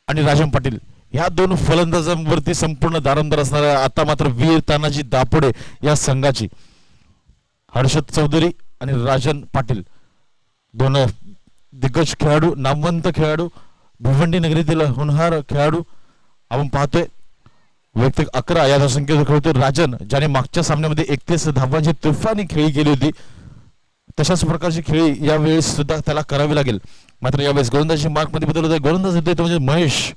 आणि राजन पाटील या दोन फलंदाजांवरती संपूर्ण दारोमदार असणार आहे आता मात्र वीर तानाजी दापोडे या संघाची. हर्षद चौधरी आणि राजन पाटील दोन दिग्गज खेळाडू, नामवंत खेळाडू, भिवंडी नगरीतील होनहार खेळाडू आपण पाहतोय. वैयक्तिक 11 या धावसंख्येवर खेळतोय राजन, ज्याने मागच्या सामन्यामध्ये 31 धावांची तुफानी खेळी केली होती. तशाच प्रकारची खेळी यावेळेस सुद्धा त्याला करावी लागेल. मात्र यावेळेस गोलंदाजी मार्क मध्ये बदल होतोय. गोलंदाज येतोय तो म्हणजे महेश.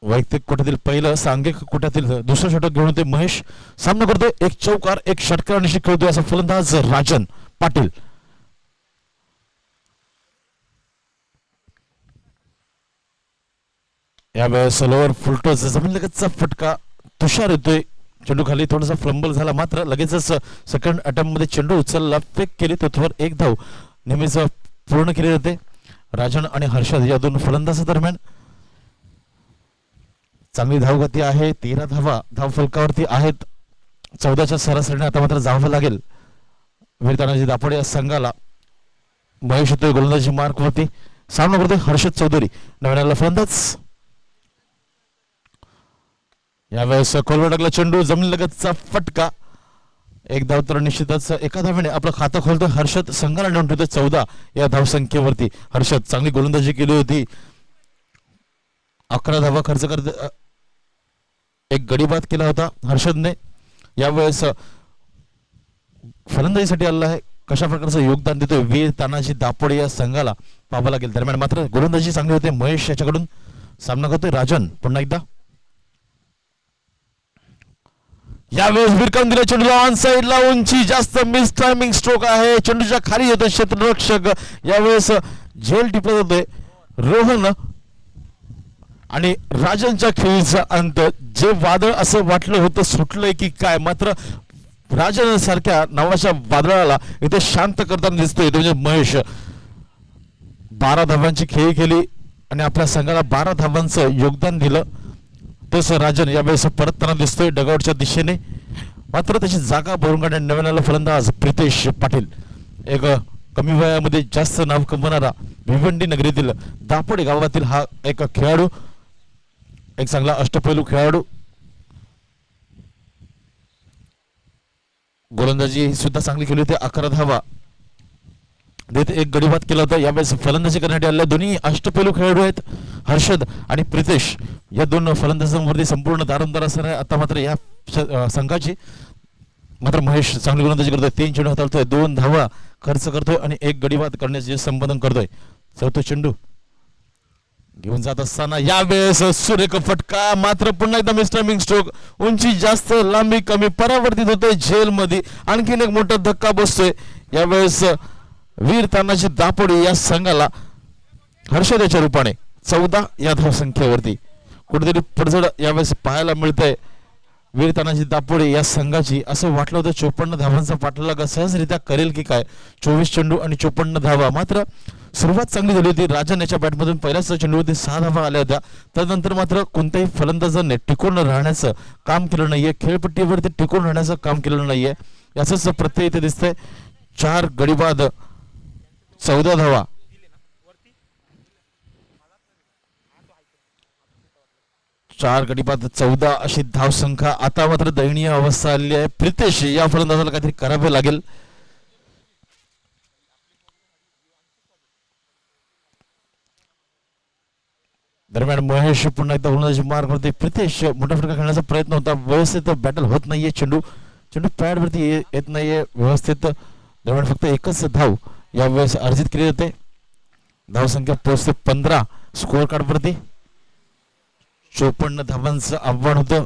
वैयक्तिक कोट्यातील पहिलं, सांघिक कोट्यातील दुसरं षटक घेऊन येते महेश. सामना करतोय एक चौकार एक षटकार निश्चित खेळतोय असा फलंदाज राजन पाटील. यावेळेस लोअर फुलटोस जमीन लगतचा फटका. तुषार येतोय चेंडू खाली. थोडासा फ्लंबल झाला मात्र लगेचच सेकंड अटेम्प्ट मध्ये चेंडू उचलला, फेक केली, तोवर एक धाव नेहमीच पूर्ण केली जाते. राजन आणि हर्षद या दोन फलंदाजांदरम्यान चांगली धावगती आहे. 13 धावा धाव फलकावरती आहेत. 14च्या सरासरीने आता मात्र जावं लागेल वीर तानाजी दापोडे या संघाला. महेश येतोय गोलंदाजी मार्क वरती. सामना करतोय हर्षद चौधरी, नव्याला फलंदाज. यावेळेस खोलवर टाकला चेंडू, जमीन लगतचा फटका. एक धाव तर निश्चितच एका धावेने आपलं खातं खोलतोय हर्षद. संघाला नेऊन ठेवतोय 14 या धावसंख्येवरती. हर्षद चांगली गोलंदाजी केली होती. 11 धावा खर्च करत एक गडी बाद केला होता हर्षदने. यावेळेस फलंदाजीसाठी आलेला आहे. कशा प्रकारचं योगदान देतोय वीर तानाजी दापोडे या संघाला पाहावं लागेल. दरम्यान मात्र गोलंदाजी चांगली होते महेश याच्याकडून. सामना करतोय राजन पुन्हा एकदा. यावेळेस बिरकावून दिला चेंडूला ऑन साइडला. उंची जास्त, मिस टायमिंग स्ट्रोक आहे. चेंडूच्या खाली येतो क्षेत्ररक्षक. यावेळेस झेल टिपला जातोय. रोहन आणि राजनच्या खेळीचा अंत, जे वादळ असं वाटलं होतं सुटलंय की काय, मात्र राजन सारख्या नावाच्या वादळाला इथे शांत करताना दिसतोय म्हणजे महेश. 12 धावांची खेळी केली आणि आपल्या संघाला 12 धावांचं योगदान दिलं. तसं राजन यावेळेस परतताना दिसतोय डगआउटच्या दिशेने. मात्र त्याची जागा भरून काढण्यात नव्याला फलंदाज प्रितेश पाटील. एक कमी वयामध्ये जास्त नाव कमवणारा भिवंडी नगरीतील दापोडे गावातील हा एक खेळाडू, एक चांगला अष्टपैलू खेळाडू. गोलंदाजी सुद्धा चांगली केली होती. 11 धावा देत एक गडीबाद केला होता. यावेळेस फलंदाजी करण्यासाठी आलेल्या दोन्ही अष्टपैलू खेळाडू आहेत हर्षद आणि प्रितेश. या दोन फलंदाजांवरती संपूर्ण दारोमदार असणार आहे आता मात्र या संघाची. मात्र महेश चांगली गोलंदाजी करतोय. 3 चेंडू हाताळतोय, 2 धावा खर्च करतोय आणि एक गडीबाद करण्याचे संबोधन करतोय. चौथा चेंडू घेऊन जात असताना यावेळेस सुरेख फटका. मात्र पुन्हा एकदा मिस टायमिंग स्ट्रोक. उंची जास्त, लांबी कमी, परावर्तित होतोय झेल मध्ये. आणखीन एक मोठा धक्का बसतोय. यावेळेस वीर तानाजी दापोडे या संघाला हर्षद याच्या रूपाने 14 या धावसंख्येवरती कुठेतरी पडझड यावेळेस पाहायला मिळतंय. वीर तानाजी दापोडे या संघाची असं वाटलं होतं 54 धावांचा पाठलाग सहजरित्या करेल की काय. 24 चेंडू आणि 54 धावा. मात्र सुरुवात चांगली झाली होती. राजन याच्या बॅटमधून पहिल्याच चेंडूवरती 6 धावा आल्या होत्या. त्यानंतर मात्र कोणत्याही फलंदाजाने टिकून राहण्याचं काम केलं नाहीये. खेळपट्टीवरती टिकून राहण्याचं काम केलं नाहीये. याच प्रत्यय इथे दिसतंय. 4 गडी बाद 14 धावा. 4 गडी बाद 14 अशी धावसंख्या. आता मात्र दयनीय अवस्था आलेली आहे. प्रितेश या फलंदाजाला काहीतरी करावे लागेल. दरम्यान महेश पुन्हा एकदा गोलंदाजी मार्ग करते. प्रितेश मोठा फटका खेळण्याचा प्रयत्न होता. व्यवस्थित बॅटल होत नाहीये. चेंडू पॅड वरती येत नाहीये व्यवस्थित. दरम्यान फक्त एकच धाव यावेळेस अर्जित केली जाते. धावसंख्या पोहोचते 15 स्कोअर कार्ड वरती. 54 धावांचं आव्हान होतं.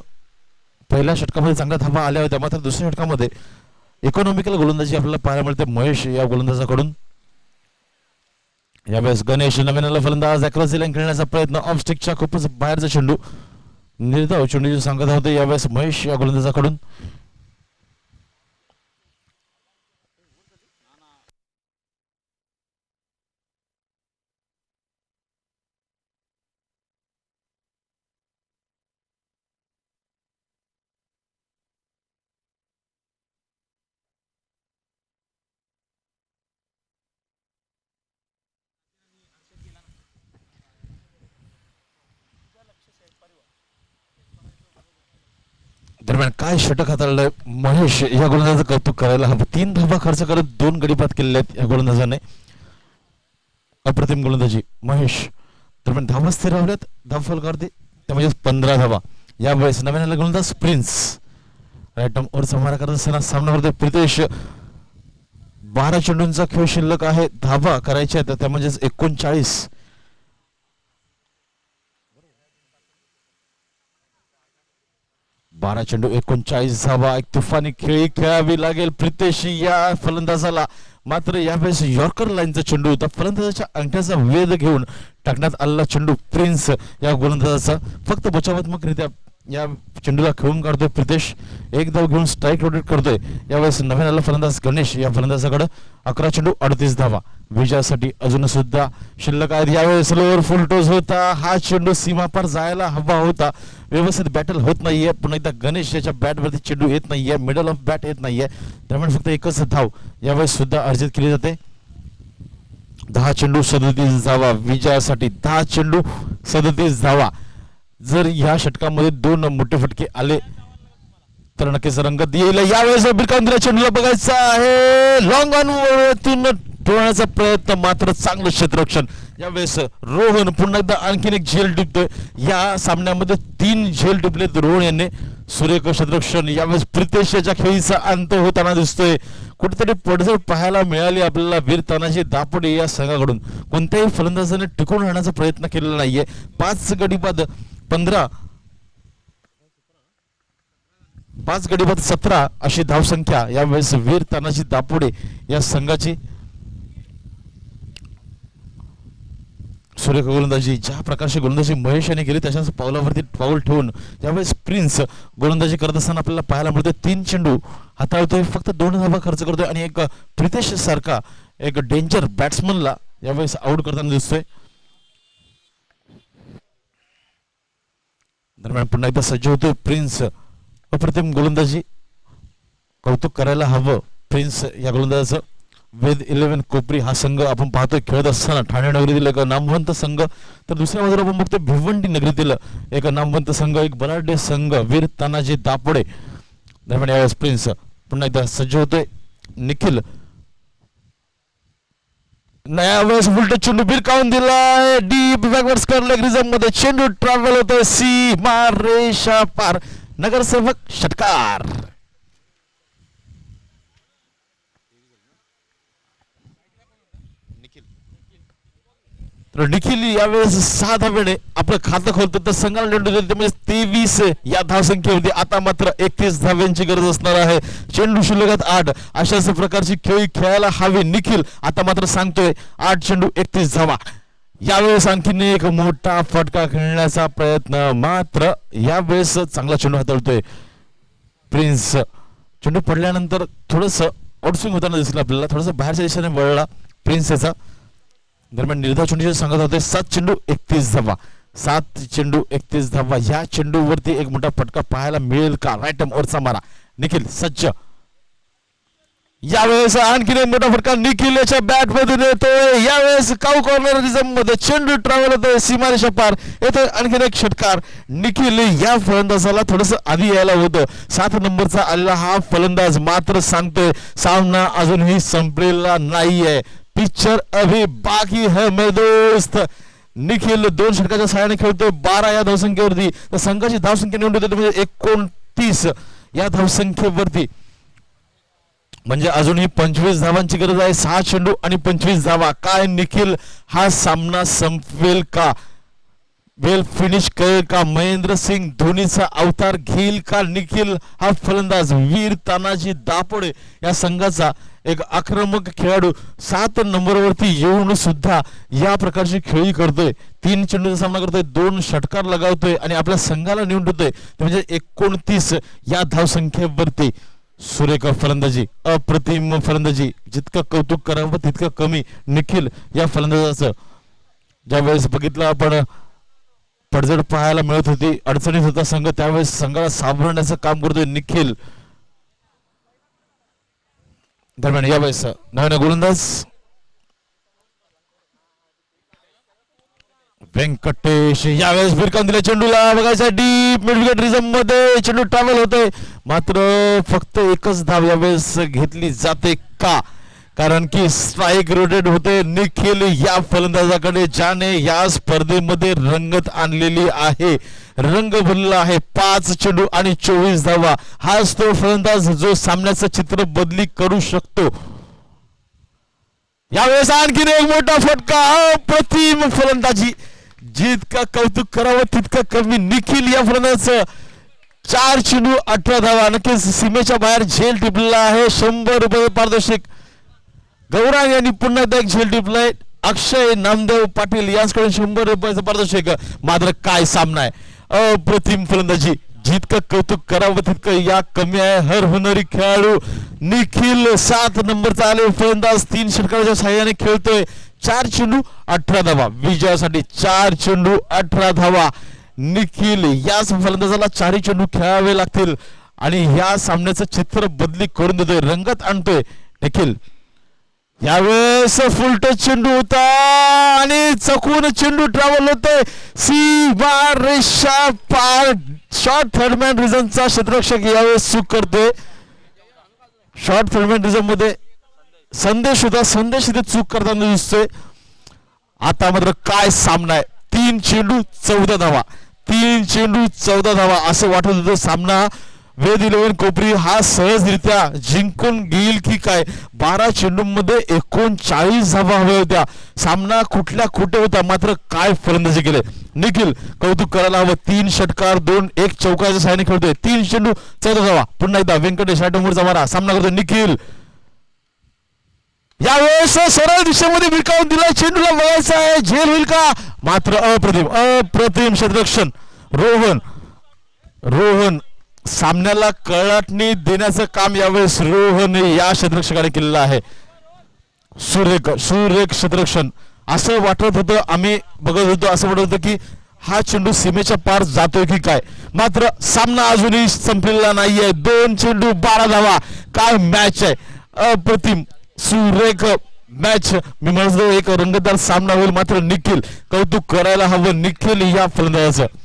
पहिल्या षटकामध्ये चांगल्या धावा आल्या होत्या. मात्र दुसऱ्या षटकामध्ये इकॉनॉमिकल गोलंदाजी आपल्याला पाहायला मिळते महेश या गोलंदाजाकडून. यावेळेस गणेश नवीन फलंदाज अक्रॉस लाईन खेळण्याचा प्रयत्न. ऑफ स्टिकच्या खूपच बाहेरचा चेंडू. निर्धाव चेंडू सांगत होते यावेळेस महेश या गोलंदाजाकडून. दरम्यान काय षटक हाताळलंय महेश या गोलंदाजाचं कौतुक करायला हवं. 3 धावा खर्च करत 2 गडी बाद केलेले आहेत या गोलंदाजाने. अप्रतिम गोलंदाजी महेश. दरम्यान धावा स्थिर राहिल्यात. धाव फलकावरती त्यामध्ये 15 धावा. यावेळेस नवीन आलेला गोलंदाज प्रिन्स राईट आर्म ओव्हरचा मारा करत असताना सामना करतोय प्रितेश. 12 चेंडूंचा खेळ शिल्लक आहे. धावा करायच्या आहेत त्या म्हणजेच 39. 12 चेंडू 39 धावा. एक तुफानी खेळी खेळावी लागेल प्रितेश या फलंदाजाला. मात्र यावेळेस यॉर्कर लाईनचा चेंडू होता. फलंदाजाच्या अंगठ्याचा वेध घेऊन टाकण्यात आलेला चेंडू प्रिन्स या गोलंदाजाचा. फक्त बचावात्मकरित्या या चेंडूला खेळून काढतोय प्रितेश. एक धाव घेऊन स्ट्राईक रोटेट करतोय. यावेळेस नवीन आलेला फलंदाज गणेश या फलंदाजाकडे 11 चेंडू 38 धावा. विजयासाठी अजून सुद्धा शिल्लक आहेत. यावेळेस स्लोअर फुल टोज होता. हा चेंडू सीमापार जायला हवा होता. व्यवस्थित बॅटल होत नाहीये. पुन्हा एकदा गणेश याच्या बॅटवरती चेंडू येत नाहीये. मिडल ऑफ बॅट येत नाहीये. दरम्यान फक्त एकच धाव यावेळेस सुद्धा अर्जित केली जाते. 10 चेंडू 37 धावा. विजयासाठी 10 चेंडू 37 धावा. जर या षटकामध्ये 2 मोठे फटके आले तर नक्कीच रंगत येईल. यावेळेस बिरकांद्रा चेंडूला बघायचा आहे. लॉंग ऑन वरतून ठेवण्याचा प्रयत्न. मात्र चांगलं क्षेत्ररक्षण. यावेळेस रोहन पुन्हा एकदा आणखीन एक झेल टिपतोय. या सामन्यामध्ये 3 झेल टिपलेत रोहन यांनी. सुरेख क्षेत्ररक्षण. यावेळेस प्रितेश याच्या खेळीचा अंत होताना दिसतोय. कुठेतरी पडझड पाहायला मिळाली आपल्याला वीर तानाजी दापोडे या संघाकडून. कोणत्याही फलंदाजाने टिकून राहण्याचा प्रयत्न केलेला नाहीये. 5 गडी बाद 15 5 गडी बाद 17 अशी धावसंख्या यावेळेस वीर तानाजी दापोडे या संघाची. सुरेख गोलंदाजी. ज्या प्रकारची गोलंदाजी महेश यांनी केली त्याच्याच पावलावरती पाऊल ठेवून यावेळेस प्रिन्स गोलंदाजी करत असताना आपल्याला पाहायला मिळतोय. 3 चेंडू हाताळतोय. फक्त 2 धावा खर्च करतोय आणि एक प्रितेश सारखा एक डेंजर बॅट्समनला यावेळेस आउट करताना दिसतोय. दरम्यान पुन्हा एकदा सज्ज होतोय प्रिन्स. अप्रतिम गोलंदाजी. कौतुक करायला हवं प्रिन्स या गोलंदाजाचं. वेद 11 कोपरी हा संघ आपण पाहतोय खेळत असताना ठाणे नगरीतील एक नामवंत संघ. तर दुसऱ्या बाजूला आपण बघतोय भिवंडी नगरीतील एक नामवंत संघ. एक बलाढ्य संघ वीर तानाजी दापोडे. दरम्यान यावेळेस प्रिन्स पुन्हा एकदा सज्ज होतोय. निखिल यावेळेस उलट चेंडू भिरकावून दिलाय. डीप बॅकवर्ड स्क्वेअर लेग रिझम मध्ये चेंडू ट्रॅव्हल होतोय. सीमा रेषा पार. नगरसेवक षटकार. तर निखिल यावेळेस 6 धावेने आपलं खातं खोलतो. तर संघाला चेंडू देते म्हणजे 23 या धावसंख्येवरती. आता मात्र 31 धाव्यांची गरज असणार आहे. चेंडू शिल्लकात 8. अशाच प्रकारची खेळी खेळायला हवी निखिल. आता मात्र सांगतोय 8 चेंडू 31 धावा. यावेळेस आणखीन एक मोठा फटका खेळण्याचा प्रयत्न. मात्र यावेळेस चांगला चेंडू हाताळतोय प्रिन्स चेंडू पडल्यानंतर थोडस आउटस्विंग होताना दिसलं आपल्याला, थोडस बाहेरच्या दिशेने वळला प्रिन्स याचा. दरम्यान निर्धाव चेंडूचे सांगत होते 7 चेंडू 31 धावा, 7 चेंडू 31 धावा. या चेंडूवरती एक मोठा फटका पाहायला मिळेल का? राईट ओव्हरचा मारा निखिल सज्ज. यावेळेस आणखीन एक मोठा फटका निखिल याच्या बॅट मधून येतोय. यावेळेस काऊ कॉर्नर रिझम मध्ये चेंडू ट्रॅव्हल होतोय सीमारेषा पार येतोय. आणखीन एक षटकार. निखिल या फलंदाजाला थोडस आधी यायला होतं. 7 नंबरचा आलेला हा फलंदाज मात्र सांगतोय सामना अजूनही संपलेला नाहीये. पिक्चर अभी बाकी है मेरे दोस्त. निखिल 2 षटकाच्या सहाय्याने खेळतोय 12 या धावसंख्येवरती. तर संघाची धावसंख्या निवडून होते म्हणजे 29 या धावसंख्येवरती. म्हणजे अजूनही 25 धावांची गरज आहे. 6 चेंडू आणि 25 धावा. काय निखिल हा सामना संपवेल का? वेल फिनिश करेल का? महेंद्र सिंग धोनीचा अवतार घेईल का निखिल हा फलंदाज? वीर तानाजी दापोडे या संघाचा एक आक्रमक खेळाडू 7 नंबरवरती येऊन सुद्धा या प्रकारची खेळी करतोय. 3 चेंडूचा सामना करतोय, 2 षटकार लगावतोय आणि आपल्या संघाला निवडून ठेवतोय. म्हणजे 29 या धावसंख्येवरती सुरेख फलंदाजी, अप्रतिम फलंदाजी. जितकं कौतुक करावं तितकं कमी निखिल या फलंदाजाचं. ज्यावेळेस बघितलं आपण पडझड पाहायला मिळत होती, अडचणीत होता संघ, त्यावेळेस संघाला सावरण्याचं काम करतोय निखिल. दरम्यान यावेळेस नवीन गोलंदाज व्यंकटेश. यावेळेस भिरकावून दिल्या चेंडूला. बघायचा डीप मिड विकेट रिझम मध्ये चेंडू ट्रॅव्हल होतोय. मात्र फक्त एकच धाव यावेळेस घेतली जाते का? कारण की स्ट्राईक रोटेट होते. निखिल या फलंदाजाकडे ज्याने या स्पर्धेमध्ये रंगत आणलेली आहे, रंग भरलेला आहे. 5 चेंडू आणि 24 धावा. हाच तो फलंदाज जो सामन्याचं चित्र बदली करू शकतो. यावेळेस आणखीन एक मोठा फटका. अप्रतिम फलंदाजी. जितका कौतुक करावं तितकं कमी. निखिल या फलंदाजाचं 4 चेंडू 18 धावा. नक्कीच सीमेच्या बाहेर झेल टिपलेला आहे. 100 रुपये पारितोषिक. गौरांग यांनी पुन्हा एकदा एक झेल टिपलाय. अक्षय नामदेव पाटील यांच्याकडून 100 रुपयाचं पारितोषिक. मात्र काय सामना आहे. अप्रतिम फलंदाजी. जितकं कौतुक करावं तितकं या कमी आहे. हर होणारी खेळाडू निखिल 7 नंबरचा आले फलंदाज 3 षटकाराच्या सहाय्याने खेळतोय. 4 चेंडू 18 धावा. विजयासाठी 4 चेंडू 18 धावा. निखिल याच फलंदाजाला 4 चेंडू खेळावे लागतील आणि या सामन्याचं चित्र बदली करून देतोय, रंगत आणतोय निखिल. यावेळेस फुल टच चेंडू होता आणि चकून चेंडू ट्रॅव्हल होतोय सीमारेषा पार. शॉर्ट थर्डमॅन रिझनचा क्षेत्ररक्षक यावेळेस चूक करतोय. शॉर्ट थर्डमॅन रिझन मध्ये संदेश होता, संदेश इथे चूक करताना दिसतोय. आता मात्र काय सामना आहे. 3 चेंडू 14 धावा. 3 चेंडू 14 धावा. असं वाटत होतं सामना वेद 11 कोपरी हा सहजरित्या जिंकून घेईल की काय. 12 चेंडूमध्ये 39 धावा हव्या होत्या. सामना कुठल्या कुठे होता. मात्र काय फलंदाजी केले निखिल. कौतुक करायला हवं. 3 षटकार 2 1 चौकाच्या सहाय्याने खेळतोय. 3 चेंडू 14 धावा. पुन्हा एकदा व्यंकटेश रायटमोरचा मारा. सामना करतोय निखिल. यावेळेस सरळ दिशेमध्ये भिरकावून दिला. चेंडूला बघायचा आहे झेल होईल का. मात्र अप्रतिम क्षेत्ररक्षण. रोहन सामन्याला कळाटणी देण्याचं काम यावेळेस रोहन या क्षेत्ररक्षकाने केलेलं आहे. सुरेख क्षेत्ररक्षण. असं वाटत होतं, आम्ही बघत होतो, असं वाटत होतं की हा चेंडू सीमेच्या पार जातोय की काय. मात्र सामना अजूनही संपलेला नाहीये. 2 चेंडू 12 धावा. काय मॅच आहे. अप्रतिम सुरेख मॅच. मी म्हणतो एक रंगतदार सामना होईल. मात्र निखिल कौतुक करायला हवं निखिल या फलंदाजाचं.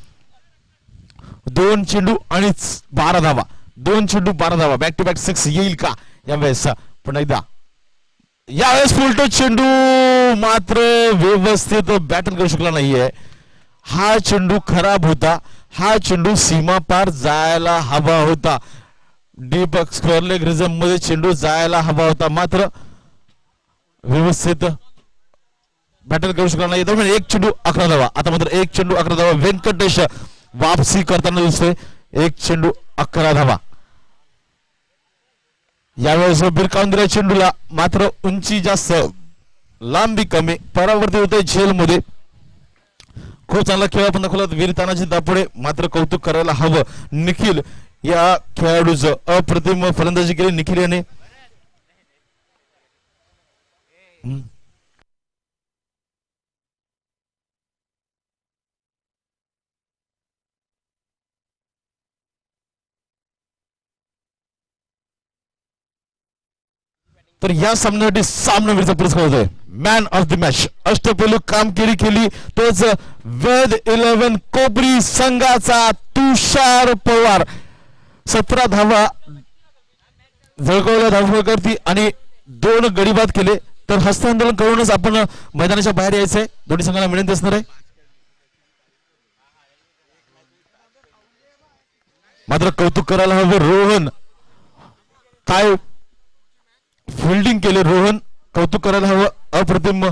2 चेंडू आणि 12 धावा. 2 चेंडू 12 धावा. बॅक टू बॅक 6 येईल का यावेळेस. पण एकदा यावेळेस फुलटो चेंडू मात्र व्यवस्थित बॅटन करू शकला नाहीये. हा चेंडू खराब होता. हा चेंडू सीमा पार जायला हवा होता. डीप स्क्वेअर लेग रिझम मध्ये चेंडू जायला हवा होता. मात्र व्यवस्थित बॅटन करू शकला नाही. दरम्यान 1 चेंडू 11 धावा. आता मात्र 1 चेंडू 11 धावा. व्यंकटेश वापसी करताना दिसतोय. 1 चेंडू 11 धावा. यावेळेस भिरकावून दिल्या चेंडूला. मात्र उंची जास्त, लांबी कमी. परावर्ती होते झेल मध्ये. खूप चांगला खेळ आपण दाखवला वीर तानाजी दापोडे. मात्र कौतुक करायला हवं निखिल या खेळाडूचं अप्रतिम फलंदाजी केली निखिल याने. तर या सामन्यासाठी सामनावीरचा पुरस्कार होतोय मॅन ऑफ द मॅच. अष्टपैलू कामगिरी केली तोच वेद 11 कोपरी संघाचा तुषार पवार. 17 धावा झळकवल्या धावफलकावरती आणि 2 गडी बाद केले. तर हस्तांदोलन करूनच आपण मैदानाच्या बाहेर यायचंय. दोन्ही संघांना विनंती असणार आहे. मात्र कौतुक करायला हवं रोहन, काय फिल्डिंग केले रोहन, कौतुक करायला हवं. अप्रतिम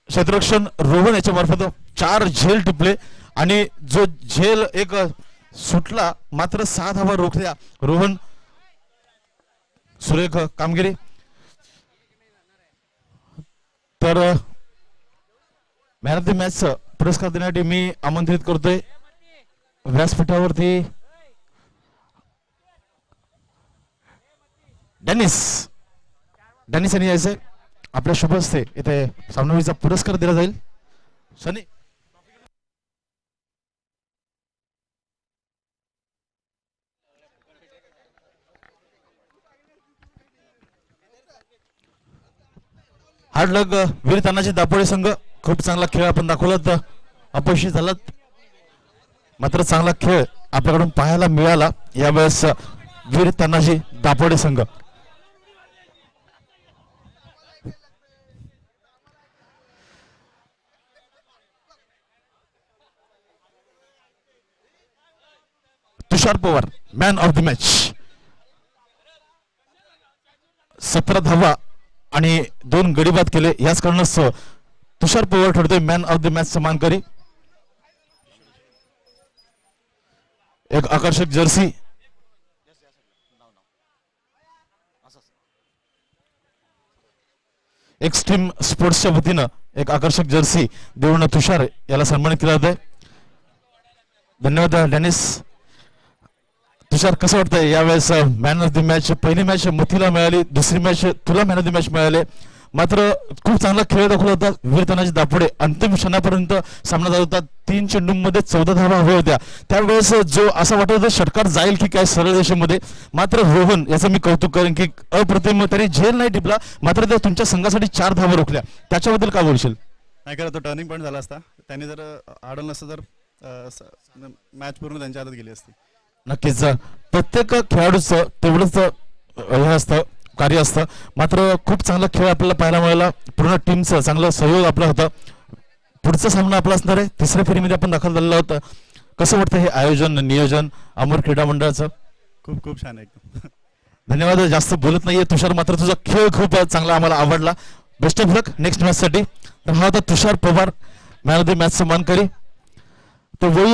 क्षेत्ररक्षण रोहन याच्या मार्फत 4 झेल टिपले आणि जो झेल एक सुटला मात्र 6 धावा रोखल्या. रोहन सुरेख कामगिरी. तर मॅन ऑफ द मॅच पुरस्कार देण्यासाठी मी आमंत्रित करतोय व्यासपीठावरती डेनिस यांनी यायचंय. आपल्या शुभ हस्ते इथे सामनावीरचा पुरस्कार दिला जाईल. सनी हार्ड लक वीर तानाजी दापोडे संघ. खूप चांगला खेळ आपण दाखवलात. अपयशी झालात मात्र चांगला खेळ आपल्याकडून पाहायला मिळाला यावेळेस वीर तानाजी दापोडे संघ. Tushar Pawar man of the match. 17 धावा आणि 2 गडी बाद केले. याच कारणास्तव तुषार पवार ठरतोय मॅन ऑफ द मॅच समानकरी. एक आकर्षक जर्सी एक्स्ट्रीम स्पोर्ट्सच्या वतीनं एक आकर्षक जर्सी देऊन तुषार याला सन्मानित केला जातोय. धन्यवाद डेनिस. तुषार कसं वाटतंय यावेळेस मॅन ऑफ द मॅच? पहिली मॅच मथीला मिळाली, दुसरी मॅच तुला मॅन ऑफ द मॅच मिळाले. मात्र खूप चांगला खेळ दाखवला होता वीर तानाजी दापोडे. अंतिम क्षणापर्यंत सामना झाला होता. 3 चेंडूंमध्ये 14 धावा हव्या होत्या. त्यावेळेस जो असं वाटत होतं षटकार जाईल की काय सरळ रेषेमध्ये. मात्र रोहन याचं मी कौतुक करेन की अप्रतिम त्याने झेल नाही टिपला मात्र त्या तुमच्या संघासाठी 4 धावा रोखल्या. त्याच्याबद्दल काय बोलशील? नाही खरं तो टर्निंग पॉईंट झाला असता. त्यांनी जर आडवलं नसतं तर मॅच पूर्ण त्यांच्या हातात गेली असती. नक्कीच प्रत्येक खेळाडूचं तेवढंच हे असतं, कार्य असतं. मात्र खूप चांगला खेळ आपल्याला पाहायला मिळाला. पूर्ण टीमचं चांगला सहयोग आपला होता. पुढचा सामना आपला असणार आहे. 3ऱ्या फेरीमध्ये आपण दाखल झालेला होता. कसं वाटतं हे आयोजन नियोजन अमर क्रीडा मंडळाचं? खूप खूप छान आहे एकदम. धन्यवाद. जास्त बोलत नाहीये तुषार, मात्र तुझा खेळ खूप चांगला आम्हाला आवडला. Best of luck next match साठी. तर हा होता Tushar Pawar man of the match मानकरी. तर